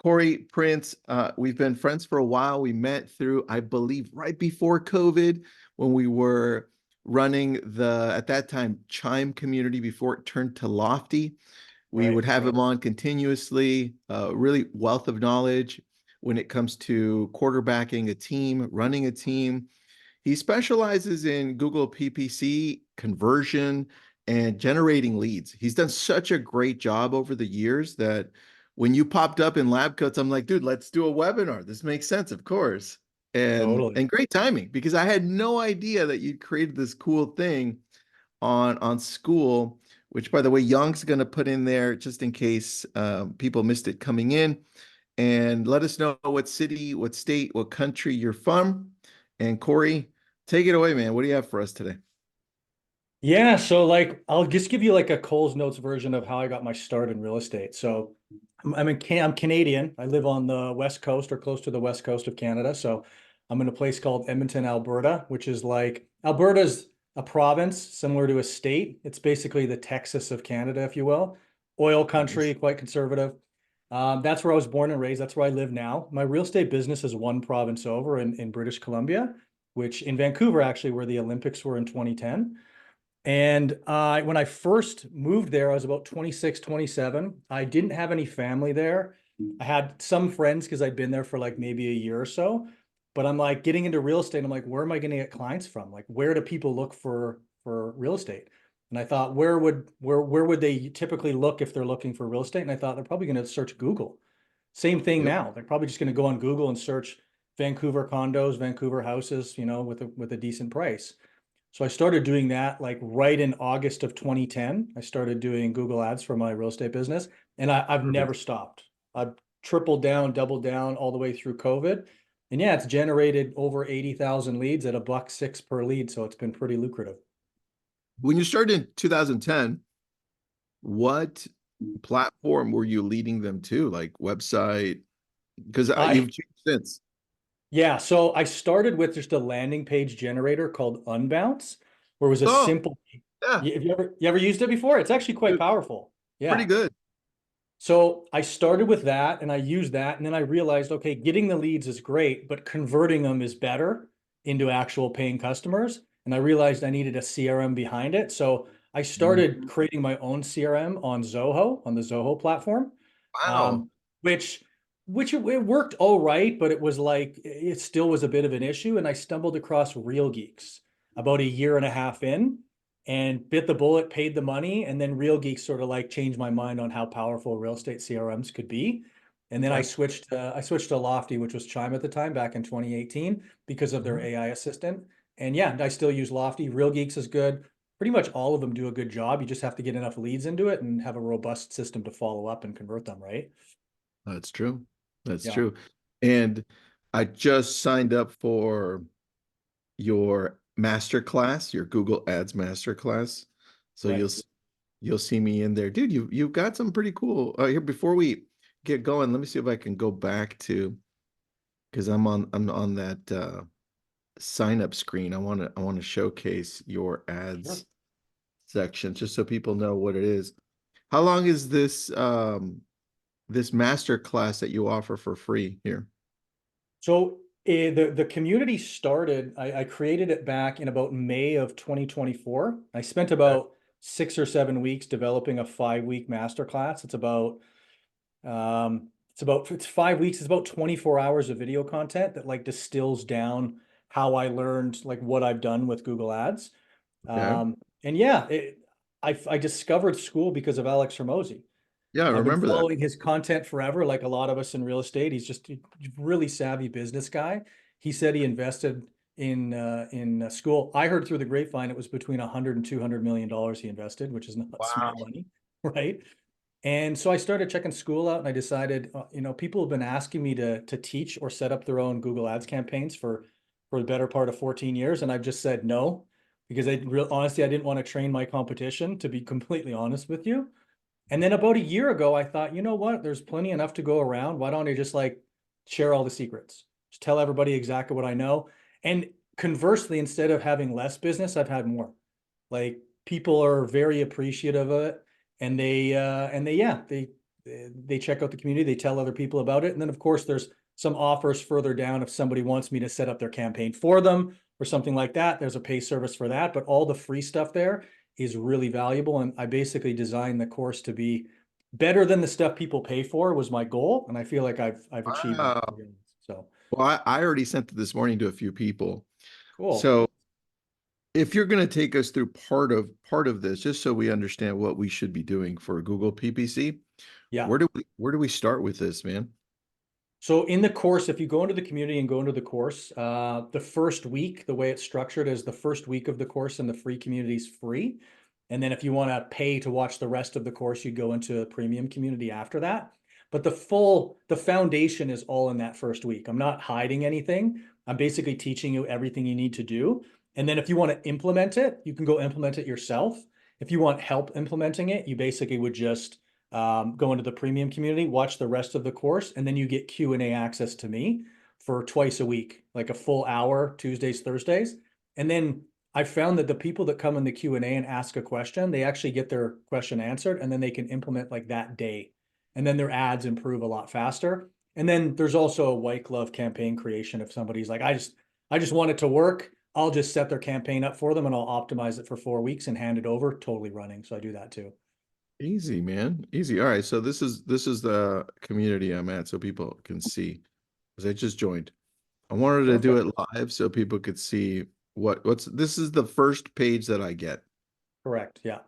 Kory, Prince, we've been friends for a while. We met through, I believe, right before COVID when we were running at that time, Chime community before it turned to Lofty. We Right. would have him on continuously, really wealth of knowledge when it comes to quarterbacking a team, running a team. He specializes in Google PPC conversion and generating leads. He's done such a great job over the years that when you popped up in lab coats, I'm like, dude, let's do a webinar. This makes sense, of course. Totally. And great timing because I had no idea that you'd created this cool thing on school, which by the way, Young's going to put in there just in case people missed it coming in. And let us know what city, what state, what country you're from. And Kory, take it away, man. What do you have for us today? Yeah, so like I'll just give you like a Cole's Notes version of how I got my start in real estate. So I'm Canadian. I live on the West Coast or close to the West Coast of Canada. So I'm in a place called Edmonton, Alberta, which is like Alberta's a province similar to a state. It's basically the Texas of Canada, if you will. Oil country, Nice. quite conservative. That's where I was born and raised. That's where I live now. My real estate business is one province over in British Columbia, which in Vancouver, actually, where the Olympics were in 2010. And when I first moved there, I was about 26, 27. I didn't have any family there. I had some friends because I'd been there for like maybe a year or so. But I'm like getting into real estate. I'm like, where am I going to get clients from? Like, where do people look for real estate? And I thought, where would they typically look if they're looking for real estate? And I thought they're probably going to search Google. Same thing Yep. now. They're probably just going to go on Google and search Vancouver condos, Vancouver houses, with a decent price. So I started doing that like right in August of 2010. I started doing Google Ads for my real estate business, and I've never Perfect. stopped. I've tripled down, doubled down all the way through COVID. And yeah, it's generated over 80,000 leads at $1.06 per lead. So it's been pretty lucrative. When you started in 2010, what platform were you leading them to? Like website? Because I you've changed since. Yeah, so I started with just a landing page generator called Unbounce, where it was a Oh, simple. yeah, Have you ever used it before? It's actually quite dude, powerful. pretty Yeah. good. So I started with that and I used that. And then I realized, okay, getting the leads is great, but converting them is better into actual paying customers. And I realized I needed a CRM behind it. So I started creating my own CRM on Zoho, on the Zoho platform, Wow. um, which it worked all right, but it was like it still was a bit of an issue. And I stumbled across Real Geeks about a year and a half in and bit the bullet, paid the money, and then Real Geeks sort of like changed my mind on how powerful real estate CRMs could be. And then I Okay. switched to Lofty, which was Chime at the time back in 2018 because of their Mhm. AI assistant. And yeah, I still use Lofty. Real Geeks is good. Pretty much all of them do a good job. You just have to get enough leads into it and have a robust system to follow up and convert them, right? That's true. That's Yeah. true. And I just signed up for your master class, your Google Ads master class. So Right. you'll see me in there. Dude, you've got some pretty cool here before we get going. Let me see if I can go back to because I'm on that sign up screen. I want to showcase your Sure. ads section just so people know what it is. How long is this master class that you offer for free here? So the community started, I created it back in about May of 2024. I spent Okay. about 6 or 7 weeks developing a 5 week masterclass. It's 5 weeks, it's about 24 hours of video content that like distills down how I learned like what I've done with Google Ads. Okay. And yeah, I discovered school because of Alex Hermosi. Yeah, I I've been remember that. following his content forever, like a lot of us in real estate. He's just a really savvy business guy. He said he invested in school. I heard through the grapevine it was between 100 and 200 million dollars he invested, which is not Wow. small money, right? And so I started checking school out, and I decided, people have been asking me to teach or set up their own Google Ads campaigns for the better part of 14 years, and I've just said no because honestly I didn't want to train my competition, to be completely honest with you. And then about a year ago, I thought, you know what? There's plenty enough to go around. Why don't I just like share all the secrets? Just tell everybody exactly what I know. And conversely, instead of having less business, I've had more. Like people are very appreciative of it. And they they check out the community, they tell other people about it. And then of course there's some offers further down if somebody wants me to set up their campaign for them or something like that. There's a pay service for that, but all the free stuff there is really valuable. And I basically designed the course to be better than the stuff people pay for was my goal. And I feel like I've achieved that. Wow. So Well, I already sent it this morning to a few people. cool. So if you're going to take us through part of this, just so we understand what we should be doing for Google PPC, Yeah. where do we start with this, man? So in the course, if you go into the community and go into the course, the first week, the way it's structured is the first week of the course and the free community is free. And then if you want to pay to watch the rest of the course, you go into a premium community after that. But the foundation is all in that first week. I'm not hiding anything. I'm basically teaching you everything you need to do. And then if you want to implement it, you can go implement it yourself. If you want help implementing it, you basically would just go into the premium community, watch the rest of the course, and then you get Q&A access to me for twice a week, like a full hour, Tuesdays, Thursdays. And then I found that the people that come in the Q&A and ask a question, they actually get their question answered, and then they can implement like that day. And then their ads improve a lot faster. And then there's also a white glove campaign creation. If somebody's like, I just want it to work, I'll just set their campaign up for them and I'll optimize it for 4 weeks and hand it over totally running. So I do that too. Easy, man. Easy. All right. So this is the community I'm at so people can see. Because I just joined. I wanted to do Perfect. it live so people could see what's this is the first page that I get. Correct. Yeah.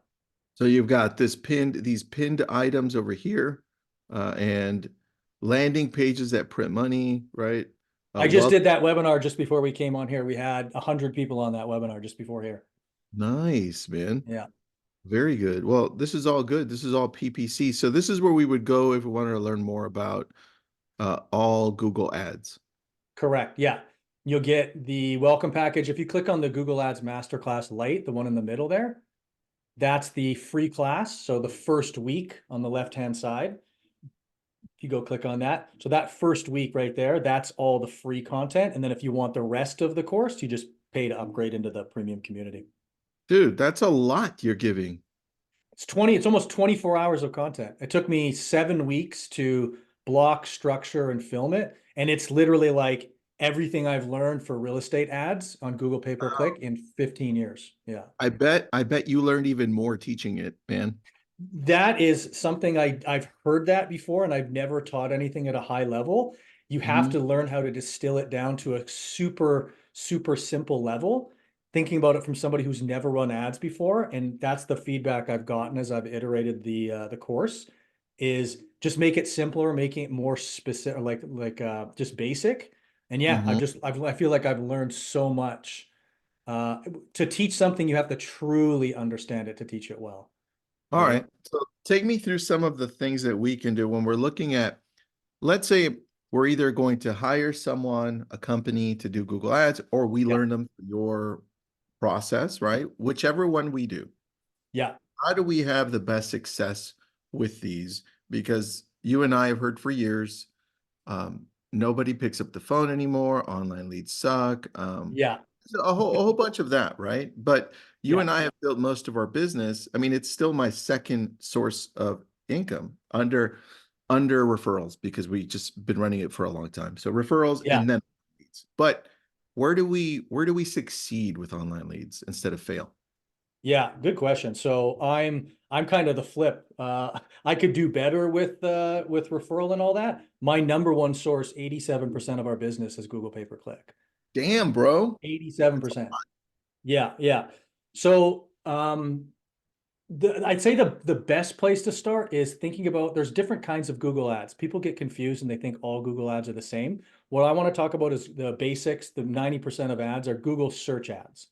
So you've got these pinned items over here, and landing pages that print money, right? I just Well, did that webinar just before we came on here. We had 100 people on that webinar just before here. nice, man. Yeah, Very good. Well, this is all good. This is all PPC. So this is where we would go if we wanted to learn more about all Google ads. correct. Yeah. You'll get the welcome package. If you click on the Google Ads Masterclass Lite, the one in the middle there, that's the free class. So the first week on the left-hand side, if you go click on that. So that first week right there, that's all the free content. And then if you want the rest of the course, you just pay to upgrade into the premium community. Dude, that's a lot you're giving. It's almost 24 hours of content. It took me 7 weeks to block, structure, and film it. And it's literally like everything I've learned for real estate ads on Google pay-per-click in 15 years. Yeah. I bet you learned even more teaching it, man. That is something I've heard that before, and I've never taught anything at a high level. You have Mhm. to learn how to distill it down to a super, super simple level, thinking about it from somebody who's never run ads before. And that's the feedback I've gotten as I've iterated the course is just make it simpler, making it more specific, like just basic. And yeah, Mhm. I feel like I've learned so much. To teach something, you have to truly understand it to teach it well, All right? right. So take me through some of the things that we can do when we're looking at, let's say we're either going to hire someone, a company to do Google Ads, or we Yeah. learn them through your process, right? Whichever one we do. Yeah. How do we have the best success with these? Because you and I have heard for years, nobody picks up the phone anymore. Online leads suck. Yeah. So a whole bunch of that, right? But you Yeah. and I have built most of our business. I mean, it's still my second source of income under referrals because we just been running it for a long time. So referrals Yeah. and then leads. But where do we succeed with online leads instead of fail? Yeah. Good question. So I'm kind of the flip. I could do better with referral and all that. My number one source, 87% of our business is Google pay-per-click. Damn, bro. 87%. Yeah. Yeah. So I'd say the best place to start is thinking about there's different kinds of Google ads. People get confused and they think all Google ads are the same. What I want to talk about is the basics. The 90% of ads are Google search ads.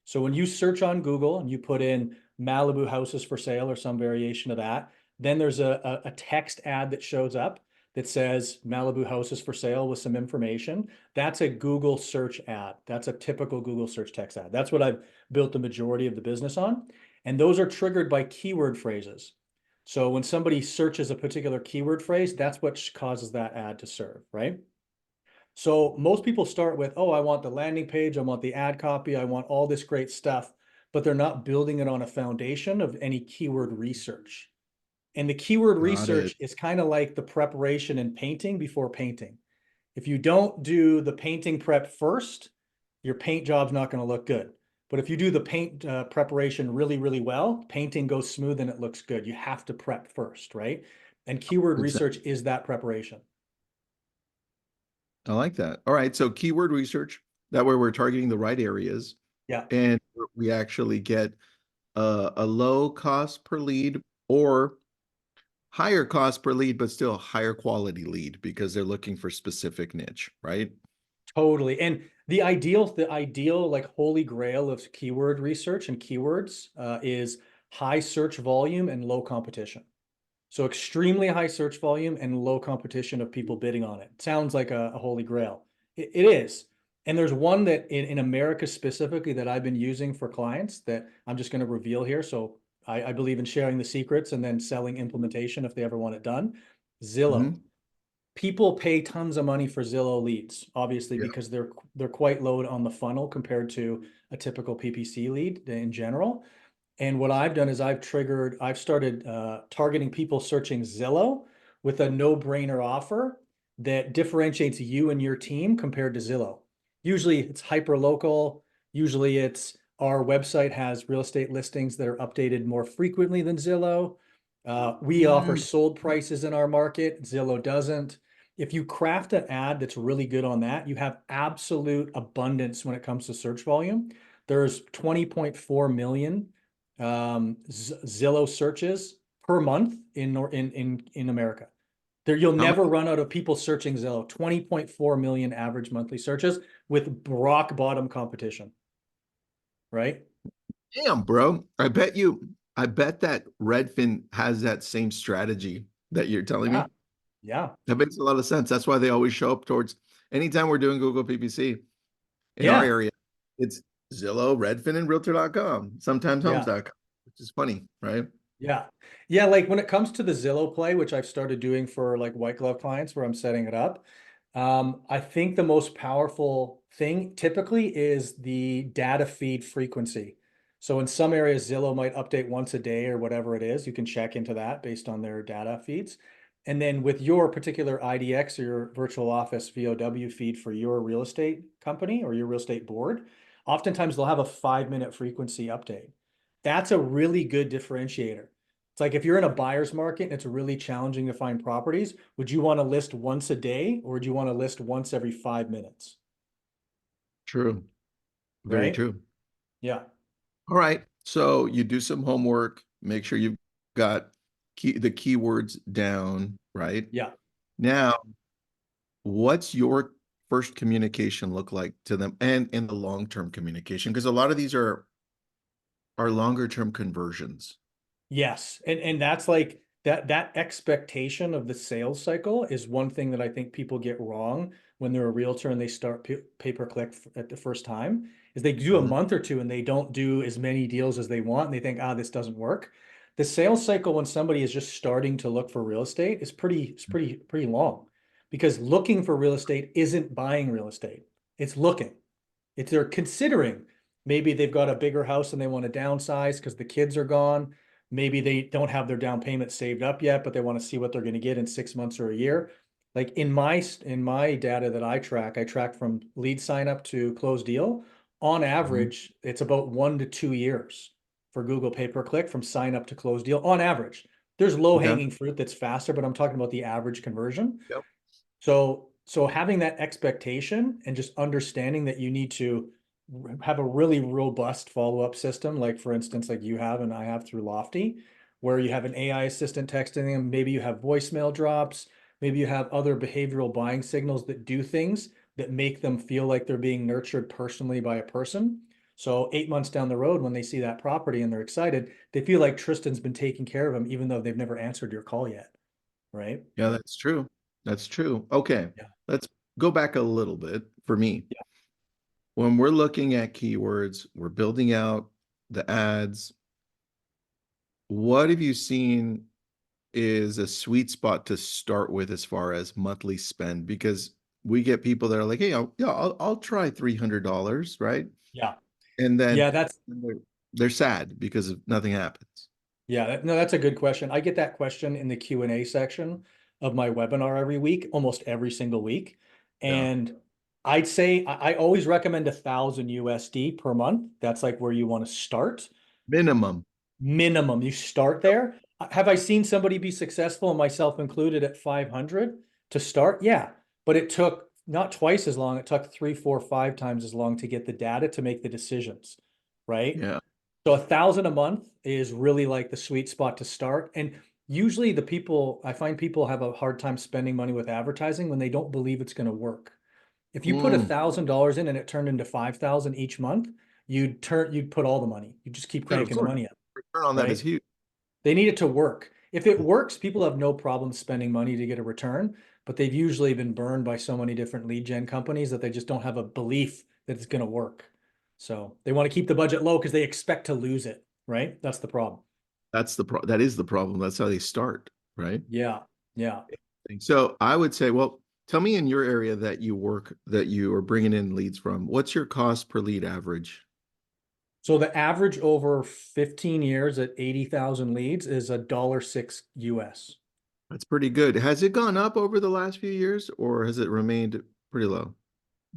So when you search on Google and you put in Malibu houses for sale or some variation of that, then there's a text ad that shows up that says Malibu houses for sale with some information. That's a Google search ad. That's a typical Google search text ad. That's what I've built the majority of the business on. And those are triggered by keyword phrases. So when somebody searches a particular keyword phrase, that's what causes that ad to serve, right? So most people start with, oh, I want the landing page, I want the ad copy, I want all this great stuff, but they're not building it on a foundation of any keyword research. And the keyword Got it. research is kind of like the preparation in painting before painting. If you don't do the painting prep first, your paint job's not going to look good. But if you do the paint preparation really, really well, painting goes smooth and it looks good. You have to prep first, right? And keyword Good sense. research is that preparation. I like that. All right. So keyword research, that way we're targeting the right areas Yeah, and we actually get a low cost per lead or higher cost per lead, but still higher quality lead because they're looking for specific niche, right? totally. And the ideal like holy grail of keyword research and keywords is high search volume and low competition. So extremely high search volume and low competition of people bidding on it. Sounds like a holy grail. It is. And there's one that in America specifically that I've been using for clients that I'm just going to reveal here. So I believe in sharing the secrets and then selling implementation if they ever want it done. Zillow. Mhm. People pay tons of money for Zillow leads, obviously, Yeah. because they're quite low on the funnel compared to a typical PPC lead in general. And what I've done is I've started targeting people searching Zillow with a no-brainer offer that differentiates you and your team compared to Zillow. Usually it's hyper local. Usually it's our website has real estate listings that are updated more frequently than Zillow. We offer Mm. sold prices in our market. Zillow doesn't. If you craft an ad that's really good on that, you have absolute abundance when it comes to search volume. There's 20.4 million Zillow searches per month in America. There, you'll How never many? run out of people searching Zillow. 20.4 million average monthly searches with rock bottom competition, right? Damn, bro. I bet that Redfin has that same strategy that you're telling Yeah, me. yeah, That makes a lot of sense. That's why they always show up towards anytime we're doing Google PPC in our yeah, area, it's Zillow, Redfin, and Realtor.com, sometimes yeah. Homes.com, which is funny, right? Yeah. Yeah, like when it comes to the Zillow play, which I've started doing for like white glove clients where I'm setting it up, I think the most powerful thing typically is the data feed frequency. So in some areas, Zillow might update once a day or whatever it is. You can check into that based on their data feeds. And then with your particular IDX or your virtual office VOW feed for your real estate company or your real estate board, oftentimes they'll have a 5 minute frequency update. That's a really good differentiator. It's like if you're in a buyer's market and it's really challenging to find properties, would you want to list once a day or would you want to list once every 5 minutes? True. Very Right? true. Yeah. All right. So you do some homework, make sure you've got the keywords down, right? Yeah. Now, what's your first communication look like to them and in the long-term communication? Because a lot of these are longer term conversions. Yes. And that's like that expectation of the sales cycle is one thing that I think people get wrong when they're a realtor and they start pay per click at the first time is they do a Mhm. month or two and they don't do as many deals as they want and they think, this doesn't work. The sales cycle when somebody is just starting to look for real estate is pretty long because looking for real estate isn't buying real estate. It's looking. If they're considering, maybe they've got a bigger house and they want to downsize because the kids are gone. Maybe they don't have their down payment saved up yet, but they want to see what they're going to get in 6 months or a year. Like in my data that I track from lead sign up to close deal. On Mhm. average, it's about 1 to 2 years for Google pay per click from sign up to close deal on average. There's low Okay. hanging fruit that's faster, but I'm talking about the average conversion. Yep. So having that expectation and just understanding that you need to have a really robust follow-up system, like for instance, like you have and I have through Lofty, where you have an AI assistant texting them, maybe you have voicemail drops, maybe you have other behavioral buying signals that do things that make them feel like they're being nurtured personally by a person. So 8 months down the road, when they see that property and they're excited, they feel like Tristan's been taking care of them, even though they've never answered your call yet, right? Yeah, that's true. That's true. Okay. Yeah. Let's go back a little bit for me. When we're looking at keywords, we're building out the ads. What have you seen is a sweet spot to start with as far as monthly spend? Because we get people that are like, hey, I'll try $300, right? Yeah. And then Yeah, that's they're sad because nothing happens. Yeah, no, that's a good question. I get that question in the Q&A section of my webinar every week, almost every single week. Yeah. And I'd say I always recommend 1,000 USD per month. That's like where you want to start. Minimum. Minimum, you start there. Have I seen somebody be successful, myself included, at 500 to start? Yeah, but it took not twice as long. It took 3, 4, 5 times as long to get the data to make the decisions, right? Yeah. So 1,000 a month is really like the sweet spot to start. And usually I find people have a hard time spending money with advertising when they don't believe it's going to work. If you put Mm. $1,000 in and it turned into 5,000 each month, you'd put all the money. You just keep Yeah, of cranking the course. money up, Return on that is right? huge. They need it to work. If it works, people have no problem spending money to get a return, but they've usually been burned by so many different lead gen companies that they just don't have a belief that it's going to work. So they want to keep the budget low because they expect to lose it, right? That's the problem. That is the problem. That's how they start, right? Yeah. Yeah. So I would say, well, tell me in your area that you work, that you are bringing in leads from. What's your cost per lead average? So the average over 15 years at 80,000 leads is $1.06 US. That's pretty good. Has it gone up over the last few years, or has it remained pretty low?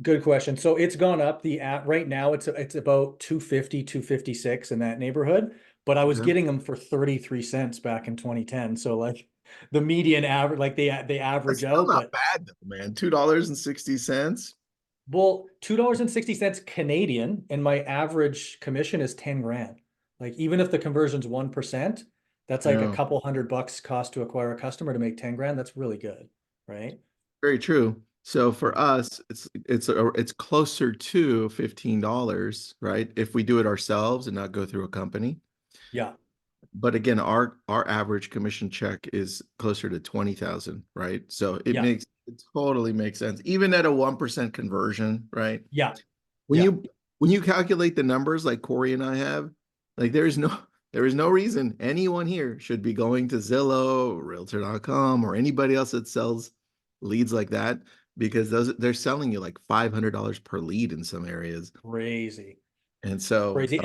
Good question. So it's gone up. The at right now it's about 250, 256 in that neighborhood, but I was Okay. getting them for 33 cents back in 2010. So like the median average, like they That's average still out, not but bad though, man. $2.60. well, $2.60 Canadian, and my average commission is 10 grand. Like even if the conversion's 1%, that's like a Yeah, couple $100 cost to acquire a customer to make 10 grand. That's really good, right? very true. So for Yeah. us, it's closer to $15, right? If we do it ourselves and not go through a company. Yeah. But again, our average commission check is closer to 20,000, right? So Yeah. it totally makes sense, even at a 1% conversion, right? Yeah. When Yeah. you calculate the numbers like Kory and I have, like there is no reason anyone here should be going to Zillow, Realtor.com, or anybody else that sells leads like that, because they're selling you like $500 per lead in some areas. Crazy. And so Crazy.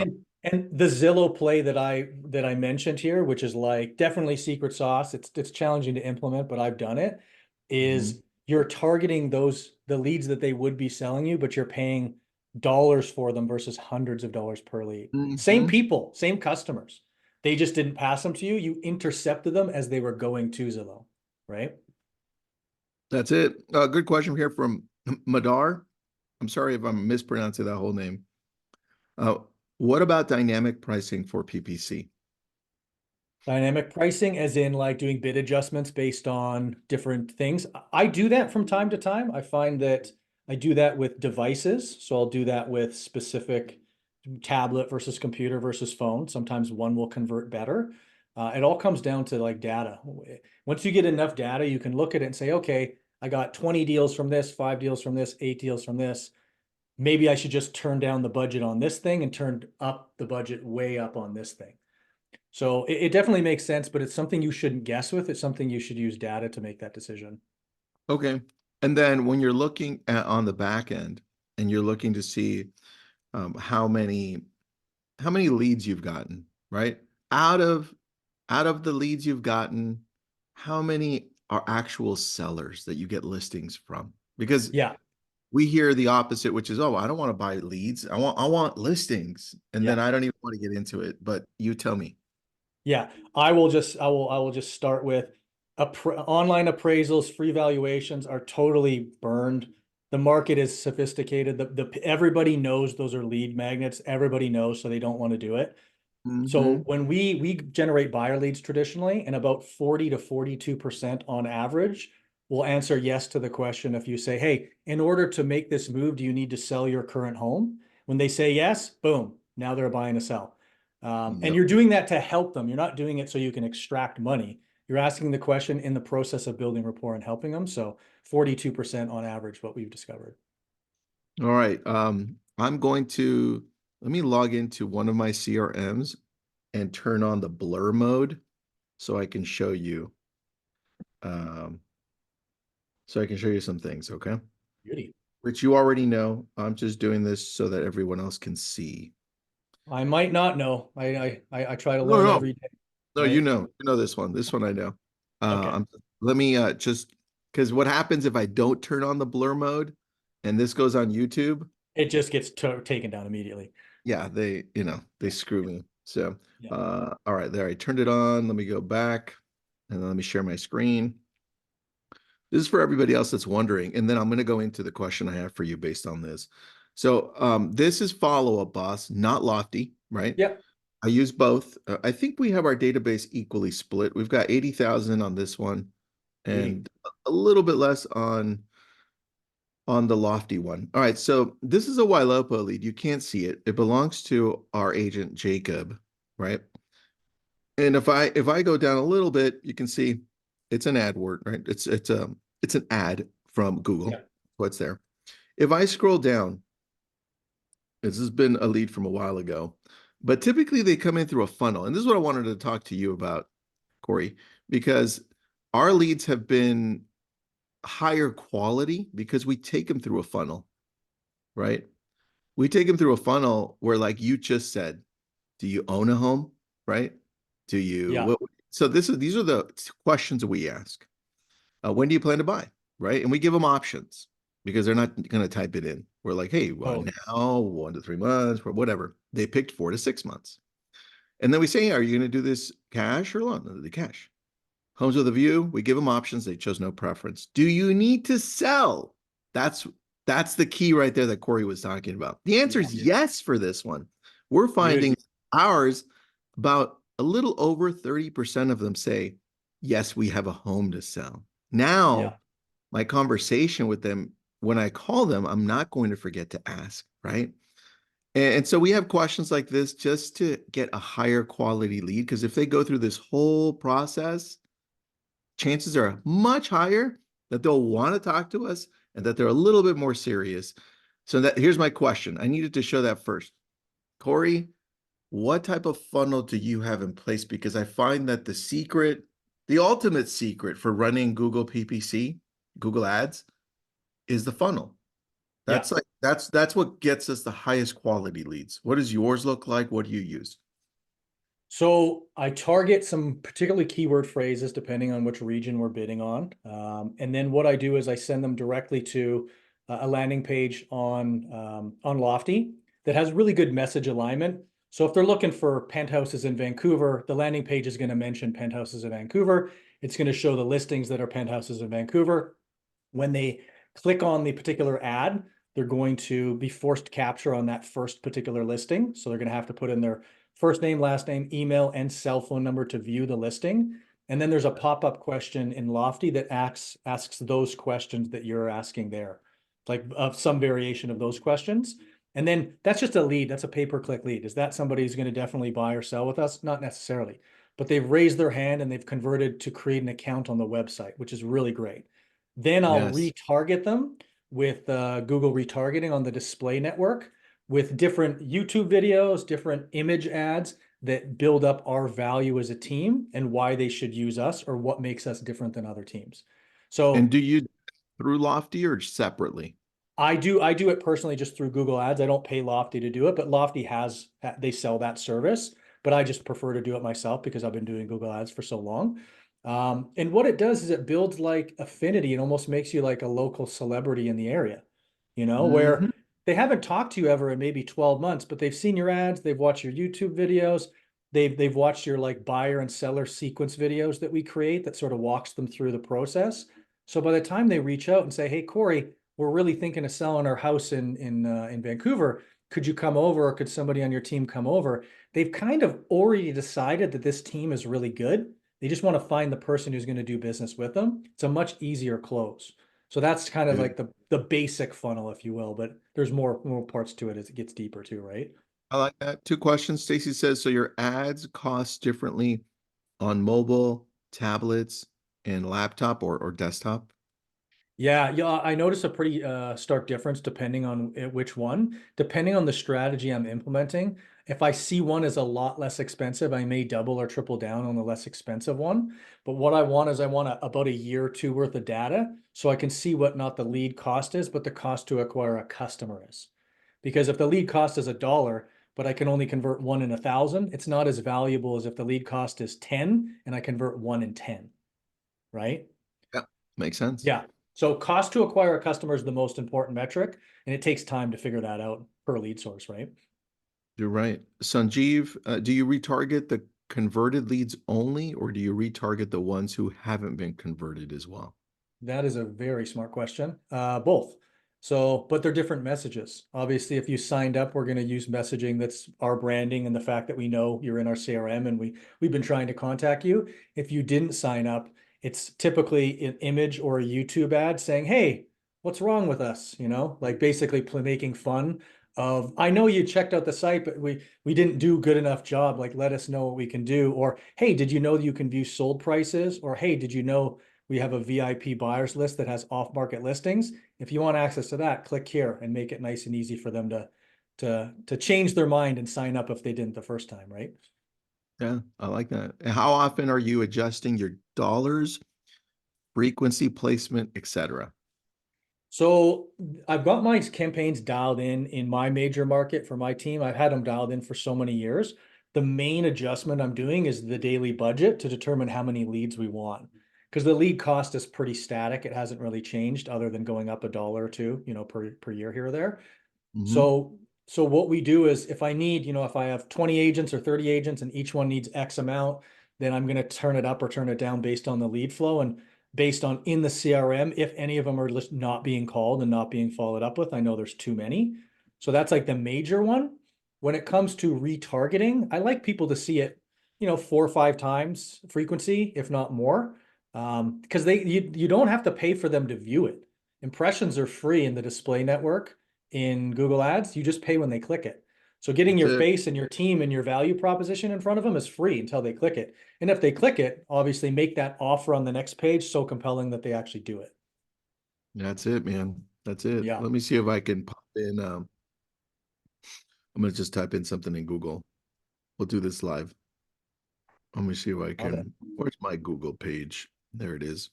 And the Zillow play that I mentioned here, which is like definitely secret sauce. It's challenging to implement, but I've done it, mhm, is you're targeting the leads that they would be selling you, but you're paying dollars for them versus hundreds of dollars per lead. Same mhm. people, same customers. They just didn't pass them to you. You intercepted them as they were going to Zillow, right? That's it. Good question here from Madar. I'm sorry if I'm mispronouncing that whole name. Uh, what about dynamic pricing for PPC? Dynamic pricing, as in like doing bid adjustments based on different things. I do that from time to time. I find that I do that with devices. So I'll do that with specific tablet versus computer versus phone. Sometimes one will convert better. It all comes down to like data. Once you get enough data, you can look at it and say, okay, I got 20 deals from this, 5 deals from this, 8 deals from this. Maybe I should just turn down the budget on this thing and turn up the budget way up on this thing. So it definitely makes sense, but it's something you shouldn't guess with. It's something you should use data to make that decision. Okay. And then when you're looking at on the back end and you're looking to see um, how many how many leads you've gotten, right? Out of out of the leads you've gotten, how many are actual sellers that you get listings from? Because Yeah, we hear the opposite, which is, oh, I don't want to buy leads. I want listings. And then yeah, I don't even want to get into it. But you tell me. yeah. I will just start with online appraisals, free valuations are totally burned. The market is sophisticated. Everybody knows those are lead magnets. Everybody knows, so they don't want to do it. So Hmm. when we generate buyer leads traditionally, and about 40 to 42% on average will answer yes to the question if you say, hey, in order to make this move, do you need to sell your current home? When they say yes, boom, now they're buying to sell. And Yep. you're doing that to help them. You're not doing it so you can extract money. You're asking the question in the process of building rapport and helping them. So 42% on average, what we've discovered. All right. I'm going to let me log into one of my CRMs and turn on the blur mode so I can show you um, some things, okay? Beauty. Which you already know. I'm just doing this so that everyone else can see. I might not know. I try to No, learn no, every day. No, right? you know this one. This one I know. Okay. Let me just because what happens if I don't turn on the blur mode and this goes on YouTube? It just gets taken down immediately. Yeah, they screw me. So, Yeah. all right, there I turned it on. Let me go back and then let me share my screen. This is for everybody else that's wondering, and then I'm going to go into the question I have for you based on this. So, this is follow-up boss, not lofty, right? Yep. I use both. I think we have our database equally split. We've got 80,000 on this one Beauty. and a little bit less on the lofty one. All right, so this is a Ylopo lead. You can't see it. It belongs to our agent Jacob, right? And if I go down a little bit, you can see it's an ad word, right? It's an ad from Google. Yep. What's there? If I scroll down, this has been a lead from a while ago, but typically they come in through a funnel. And this is what I wanted to talk to you about, Kory, because our leads have been higher quality because we take them through a funnel, right? We take them through a funnel where, like you just said, do you own a home, right? Do you Yeah. what? So these are the questions that we ask. When do you plan to buy, right? And we give them options because they're not going to type it in. We're like, hey, well, Totally. now 1 to 3 months, or whatever. They picked 4 to 6 months, and then we say, hey, are you going to do this cash or loan? The cash. Homes with a view, we give them options. They chose no preference. Do you need to sell? That's that's the key right there that Kory was talking about. The answer Yeah. is yes for this one. We're finding Beauty. ours about a little over 30% of them say, yes, we have a home to sell. Yeah. Now, my conversation with them, when I call them, I'm not going to forget to ask, right? And so we have questions like this just to get a higher quality lead. Because if they go through this whole process, chances are much higher that they'll want to talk to us and that they're a little bit more serious. So that here's my question. I needed to show that first. Kory, what type of funnel do you have in place? Because I find that the ultimate secret for running Google PPC, Google Ads, is the funnel. Yeah. That's what gets us the highest quality leads. What does yours look like? What do you use? So I target some particularly keyword phrases depending on which region we're bidding on. And then what I do is I send them directly to a landing page on Lofty that has really good message alignment. So if they're looking for penthouses in Vancouver, the landing page is going to mention penthouses in Vancouver. It's going to show the listings that are penthouses in Vancouver. When they click on the particular ad, they're going to be forced to capture on that first particular listing. So they're going to have to put in their first name, last name, email, and cell phone number to view the listing. And then there's a pop-up question in Lofty that asks those questions that you're asking there, like some variation of those questions. And then that's just a lead. That's a pay-per-click lead. Is that somebody who's going to definitely buy or sell with us? Not necessarily, but they've raised their hand and they've converted to create an account on the website, which is really great. Then I'll Yes. retarget them with Google retargeting on the display network with different YouTube videos, different image ads that build up our value as a team and why they should use us or what makes us different than other teams. And So do you through Lofty or separately? I do it personally just through Google Ads. I don't pay Lofty to do it, but Lofty they sell that service, but I just prefer to do it myself because I've been doing Google Ads for so long. And what it does is it builds like affinity and almost makes you like a local celebrity in the area, where Mhm. they haven't talked to you ever in maybe 12 months, but they've seen your ads, they've watched your YouTube videos, they've watched your like buyer and seller sequence videos that we create that sort of walks them through the process. So by the time they reach out and say, "Hey, Kory, we're really thinking of selling our house in Vancouver. Could you come over, or could somebody on your team come over?" They've kind of already decided that this team is really good. They just want to find the person who's going to do business with them. It's a much easier close. So that's kind of Good. like the basic funnel, if you will, but there's more parts to it as it gets deeper too, right? I like that. Two questions. Stacy says, so your ads cost differently on mobile, tablets, and laptop or desktop? Yeah, I notice a pretty stark difference depending on which one. Depending on the strategy I'm implementing, if I see one is a lot less expensive, I may double or triple down on the less expensive one. But what I want is about a year or two worth of data so I can see what not the lead cost is, but the cost to acquire a customer is. Because if the lead cost is $1, but I can only convert 1 in 1,000, it's not as valuable as if the lead cost is 10 and I convert 1 in 10, right? Yeah, makes sense. Yeah. So cost to acquire a customer is the most important metric, and it takes time to figure that out per lead source, right? You're right. Sanjeev, do you retarget the converted leads only, or do you retarget the ones who haven't been converted as well? That is a very smart question. Both. So, but they're different messages. Obviously, if you signed up, we're going to use messaging that's our branding and the fact that we know you're in our CRM and we've been trying to contact you. If you didn't sign up, it's typically an image or a YouTube ad saying, "Hey, what's wrong with us?" You know, like basically making fun of, "I know you checked out the site, but we didn't do good enough job. Like, let us know what we can do." Or, "Hey, did you know that you can view sold prices?" Or, "Hey, did you know we have a VIP buyers list that has off-market listings? If you want access to that, click here," and make it nice and easy for them to change their mind and sign up if they didn't the first time, right? Yeah, I like that. And how often are you adjusting your dollars, frequency, placement, etc.? So I've got my campaigns dialed in my major market for my team. I've had them dialed in for so many years. The main adjustment I'm doing is the daily budget to determine how many leads we want. Because the lead cost is pretty static. It hasn't really changed other than going up $1 or two, per year here or there. Hmm. So what we do is if I need, if I have 20 agents or 30 agents and each one needs X amount, then I'm going to turn it up or turn it down based on the lead flow and based on in the CRM, if any of them are not being called and not being followed up with. I know there's too many. So that's like the major one. When it comes to retargeting, I like people to see it, 4 or 5 times frequency, if not more. Because you don't have to pay for them to view it. Impressions are free in the display network in Google Ads. You just pay when they click it. So getting That's your it. face and your team and your value proposition in front of them is free until they click it. And if they click it, obviously make that offer on the next page so compelling that they actually do it. That's it, man. That's it. Yeah. Let me see if I can pop in. I'm gonna just type in something in Google. We'll do this live. Let me see if I Love it. can. Where's my Google page? There it is.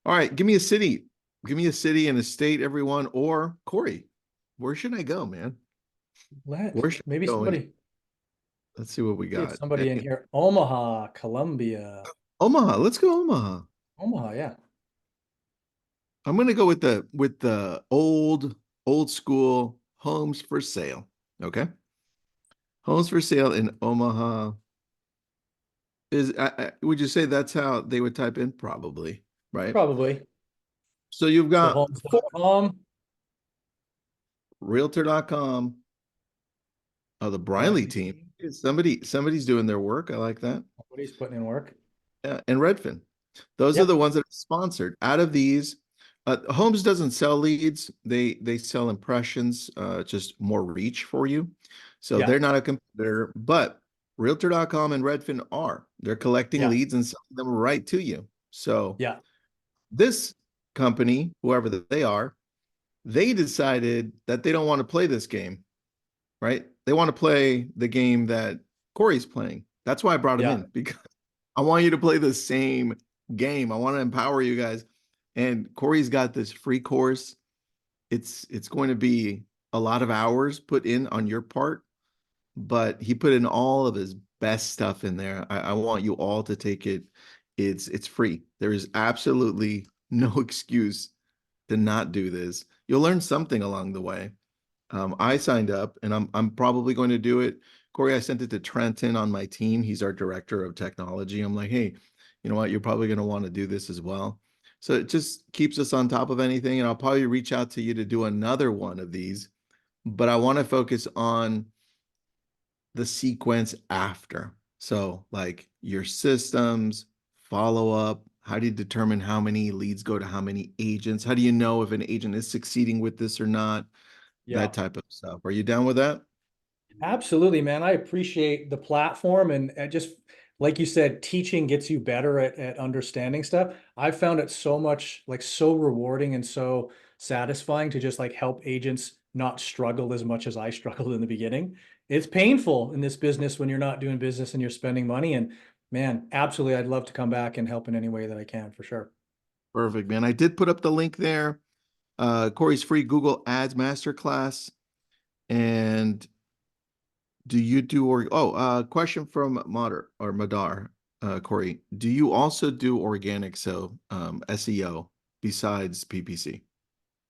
All right, give me a city. Give me a city and a state, everyone. Or Kory, where should I go, man? Where should Maybe I go? And somebody, let's see what we see if got. somebody in here. Omaha, Columbia. Omaha. Let's go Omaha. Omaha, yeah. I'm gonna go with the old school homes for sale. Okay, homes for sale in Omaha is. Would you say that's how they would type in? Probably, right? Probably. So you've So got four homes.com. Realtor.com. Oh, the Briley Bradley team. team. Somebody's doing their work. I like that. Somebody's putting in work. Yeah, and Redfin. Those are the Yep. ones that are sponsored. Out of these, Homes doesn't sell leads. They sell impressions, just more reach for you. So Yeah. they're not a competitor, but Realtor.com and Redfin are. They're collecting Yeah. leads and selling them right to you. So Yeah. this company, whoever they are, they decided that they don't want to play this game, right? They want to play the game that Kory's playing. That's why I brought him Yeah. in, because I want you to play the same game. I want to empower you guys. And Kory's got this free course. It's going to be a lot of hours put in on your part, but he put in all of his best stuff in there. I want you all to take it. It's free. There is absolutely no excuse to not do this. You'll learn something along the way. I signed up, and I'm probably going to do it. Kory, I sent it to Trenton on my team. He's our director of technology. I'm like, hey, you know what? You're probably going to want to do this as well. So it just keeps us on top of anything. And I'll probably reach out to you to do another one of these. But I want to focus on the sequence after. So, like your systems, follow up. How do you determine how many leads go to how many agents? How do you know if an agent is succeeding with this or not? Yeah. That type of stuff. Are you down with that? Absolutely, man. I appreciate the platform and just like you said, teaching gets you better at understanding stuff. I found it so much like so rewarding and so satisfying to just like help agents not struggle as much as I struggled in the beginning. It's painful in this business when you're not doing business and you're spending money. And man, absolutely, I'd love to come back and help in any way that I can for sure. Perfect, man. I did put up the link there. Kory's free Google Ads Masterclass. And Do you do question from Madar, Kory. Do you also do organic, so SEO besides PPC?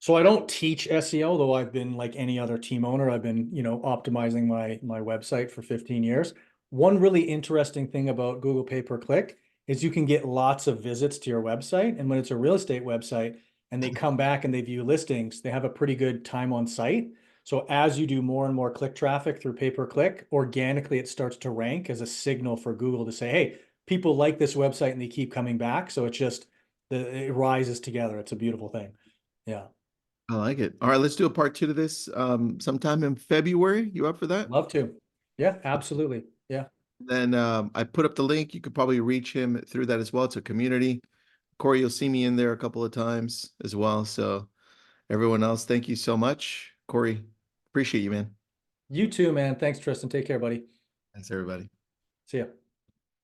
So I don't teach SEO, though I've been like any other team owner. I've been, optimizing my website for 15 years. One really interesting thing about Google Pay Per Click is you can get lots of visits to your website. And when it's a real estate website and they come back and they view listings, they have a pretty good time on site. So as you do more and more click traffic through pay per click, organically it starts to rank as a signal for Google to say, hey, people like this website and they keep coming back. So it rises together. It's a beautiful thing. Yeah. I like it. All right, let's do a part two to this sometime in February. You up for that? Love to. Yeah, absolutely. Yeah. Then I put up the link. You could probably reach him through that as well. It's a community. Kory, you'll see me in there a couple of times as well. So everyone else, thank you so much. Kory, appreciate you, man. You too, man. Thanks, Tristan. Take care, buddy. Thanks, everybody. See ya.